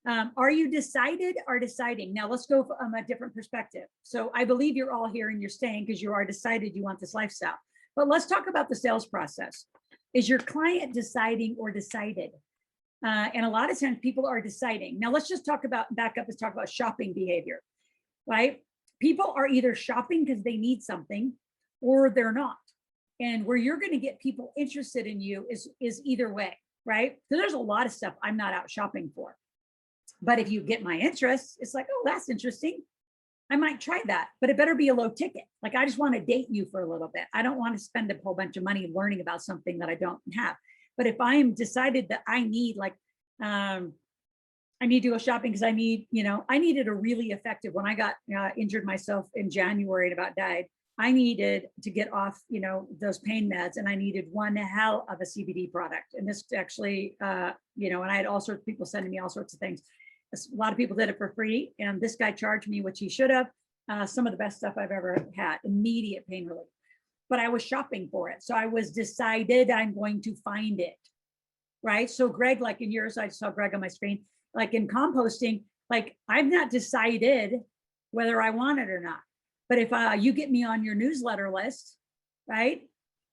Are you decided or deciding? Now let's go from a different perspective. So I believe you're all here and you're staying because you are decided you want this lifestyle. But let's talk about the sales process. Is your client deciding or decided? And a lot of times people are deciding. Now let's just talk about, back up, let's talk about shopping behavior, right? People are either shopping because they need something or they're not. And where you're going to get people interested in you is either way, right? So there's a lot of stuff I'm not out shopping for. But if you get my interest, it's like, oh, that's interesting. I might try that, but it better be a low ticket. Like, I just want to date you for a little bit. I don't want to spend a whole bunch of money learning about something that I don't have. But if I am decided that I need, like, I need to go shopping because I need, I needed a really effective, when I got injured myself in January and about died, I needed to get off, those pain meds, and I needed one hell of a CBD product. And this actually, and I had all sorts of people sending me all sorts of things. A lot of people did it for free, and this guy charged me, which he should have, some of the best stuff I've ever had, immediate pain relief. But I was shopping for it. So I was decided I'm going to find it, right? So Greg, like in yours, I saw Greg on my screen, like in composting, like I've not decided whether I want it or not. But if you get me on your newsletter list, right?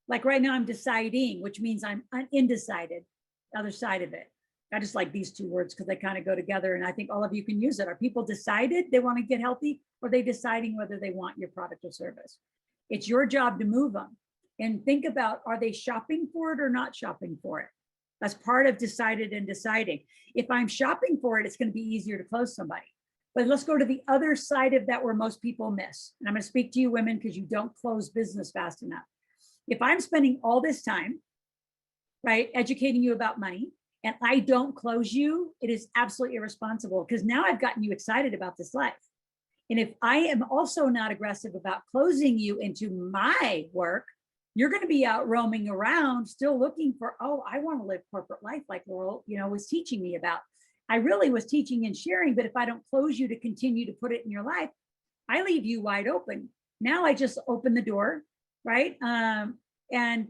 Like right now I'm deciding, which means I'm undecided, the other side of it. I just like these two words because they kind of go together, and I think all of you can use it. Are people decided they want to get healthy, or are they deciding whether they want your product or service? It's your job to move them and think about, are they shopping for it or not shopping for it? That's part of decided and deciding. If I'm shopping for it, it's going to be easier to close somebody. But let's go to the other side of that where most people miss. And I'm going to speak to you women because you don't close business fast enough. If I'm spending all this time, right, educating you about money, and I don't close you, it is absolutely irresponsible, because now I've gotten you excited about this life. And if I am also not aggressive about closing you into my work, you're going to be out roaming around still looking for, oh, I want to live corporate life like Laurel, was teaching me about. I really was teaching and sharing, but if I don't close you to continue to put it in your life, I leave you wide open. Now I just open the door, right? And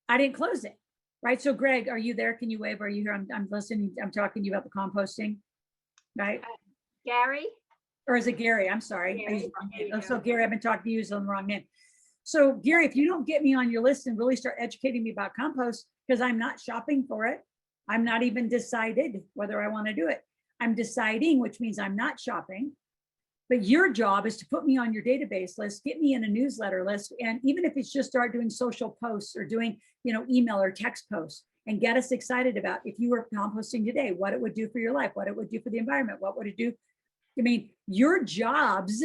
I didn't close it. Right. So Greg, are you there? Can you wave? Are you here? I'm listening. I'm talking to you about the composting. Right. Gary? Or is it Gary? I'm sorry. I used the wrong name. So Gary, I've been talking to you on the wrong name. So Gary, if you don't get me on your list and really start educating me about compost, because I'm not shopping for it, I'm not even decided whether I want to do it. I'm deciding, which means I'm not shopping. But your job is to put me on your database list, get me in a newsletter list. And even if it's just start doing social posts or doing, email or text posts, and get us excited about, if you were composting today, what it would do for your life, what it would do for the environment, what would it do? I mean, your jobs,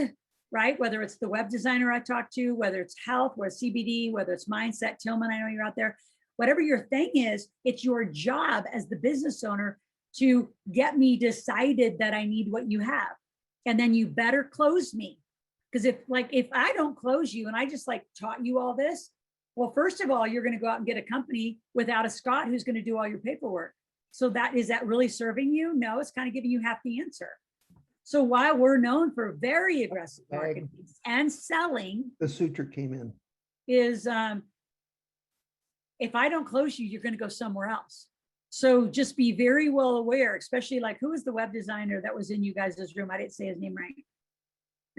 right? Whether it's the web designer I talked to, whether it's health, whether it's CBD, whether it's mindset, Tillman, I know you're out there, whatever your thing is, it's your job as the business owner to get me decided that I need what you have. And then you better close me. Because if I don't close you and I just taught you all this, well, first of all, you're going to go out and get a company without a Scott who's going to do all your paperwork. So is that really serving you? No, it's kind of giving you half the answer. So while we're known for very aggressive marketing and selling, the suture came in, is if I don't close you, you're going to go somewhere else. So just be very well aware, especially who was the web designer that was in you guys' room? I didn't say his name right.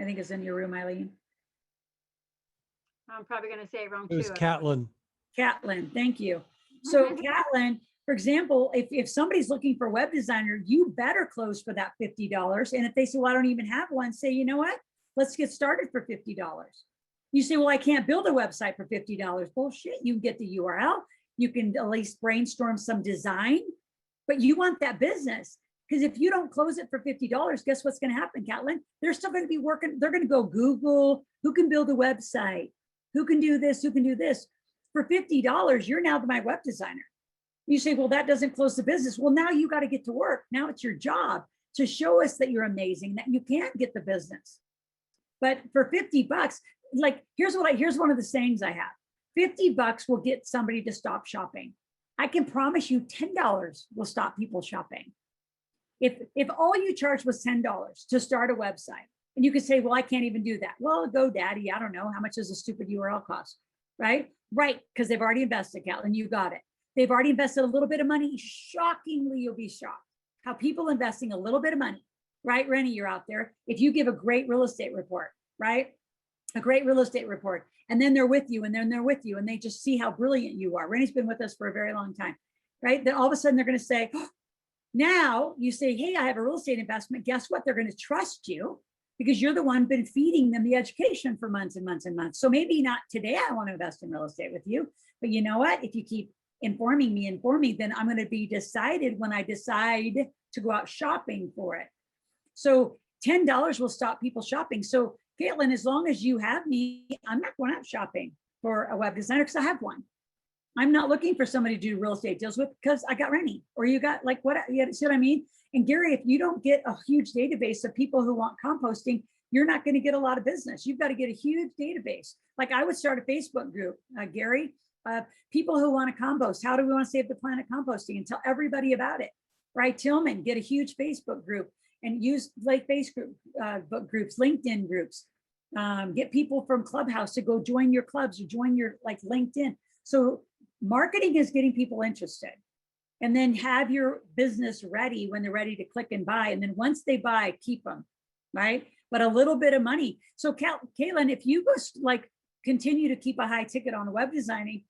I think it's in your room, Eileen. I'm probably going to say it wrong too. It was Catlin. Catlin, thank you. So Catlin, for example, if somebody's looking for a web designer, you better close for that $50. And if they say, well, I don't even have one, say, you know what? Let's get started for $50. You say, well, I can't build a website for $50. Bullshit. You can get the URL. You can at least brainstorm some design, but you want that business. Because if you don't close it for $50, guess what's going to happen, Catlin? They're still going to be working. They're going to go Google, who can build a website? Who can do this? Who can do this? For $50, you're now my web designer. You say, well, that doesn't close the business. Well, now you got to get to work. Now it's your job to show us that you're amazing, that you can get the business. But for $50, here's one of the sayings I have. $50 will get somebody to stop shopping. I can promise you $10 will stop people shopping. If all you charge was $10 to start a website, and you could say, well, I can't even do that. Well, GoDaddy, I don't know. How much does a stupid URL cost? Right? Right, because they've already invested, Catlin, you got it. They've already invested a little bit of money. Shockingly, you'll be shocked how people investing a little bit of money, right? Rennie, you're out there. If you give a great real estate report, right? A great real estate report, and then they're with you, and then they're with you, and they just see how brilliant you are. Rennie's been with us for a very long time, right? Then all of a sudden they're going to say, oh, now you say, hey, I have a real estate investment. Guess what? They're going to trust you because you're the one been feeding them the education for months and months and months. So maybe not today I want to invest in real estate with you, but you know what? If you keep informing me, then I'm going to be decided when I decide to go out shopping for it. So $10 will stop people shopping. So Caitlin, as long as you have me, I'm not going out shopping for a web designer because I have one. I'm not looking for somebody to do real estate deals with because I got Rennie, or you got like what, you see what I mean? And Gary, if you don't get a huge database of people who want composting, you're not going to get a lot of business. You've got to get a huge database. Like I would start a Facebook group, Gary, people who want to compost. How do we want to save the planet composting? And tell everybody about it, right? Tillman, get a huge Facebook group and use like Facebook groups, LinkedIn groups. Get people from Clubhouse to go join your clubs or join your like LinkedIn. So marketing is getting people interested. And then have your business ready when they're ready to click and buy. And then once they buy, keep them, right? But a little bit of money. So Caitlin, if you go like continue to keep a high ticket on web designing,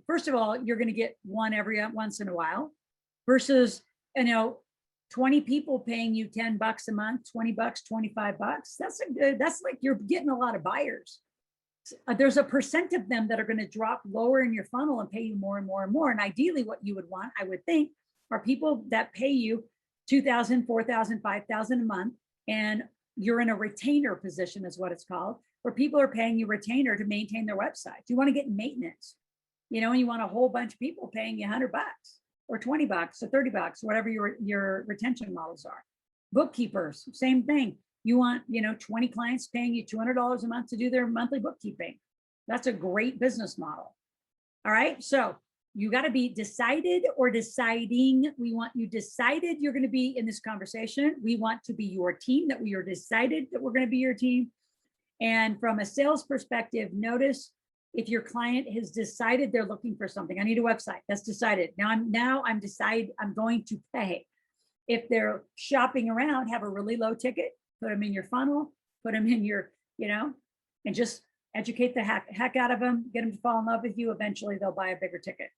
first of all, you're going to get one every once in a while versus, 20 people paying you 10 bucks a month, 20 bucks, 25 bucks. That's like you're getting a lot of buyers. There's a percent of them that are going to drop lower in your funnel and pay you more and more and more. And ideally what you would want, I would think, are people that pay you 2,000, 4,000, 5,000 a month. And you're in a retainer position is what it's called, where people are paying you retainer to maintain their website. You want to get maintenance, and you want a whole bunch of people paying you 100 bucks or 20 bucks or 30 bucks, whatever your retention models are. Bookkeepers, same thing. You want, 20 clients paying you $200 a month to do their monthly bookkeeping. That's a great business model. All right. So you got to be decided or deciding. We want you decided you're going to be in this conversation. We want to be your team, that we are decided that we're going to be your team. And from a sales perspective, notice if your client has decided they're looking for something. I need a website. That's decided. Now I'm decided I'm going to pay. If they're shopping around, have a really low ticket, put them in your funnel, put them in your, and just educate the heck out of them, get them to fall in love with you. Eventually they'll buy a bigger ticket.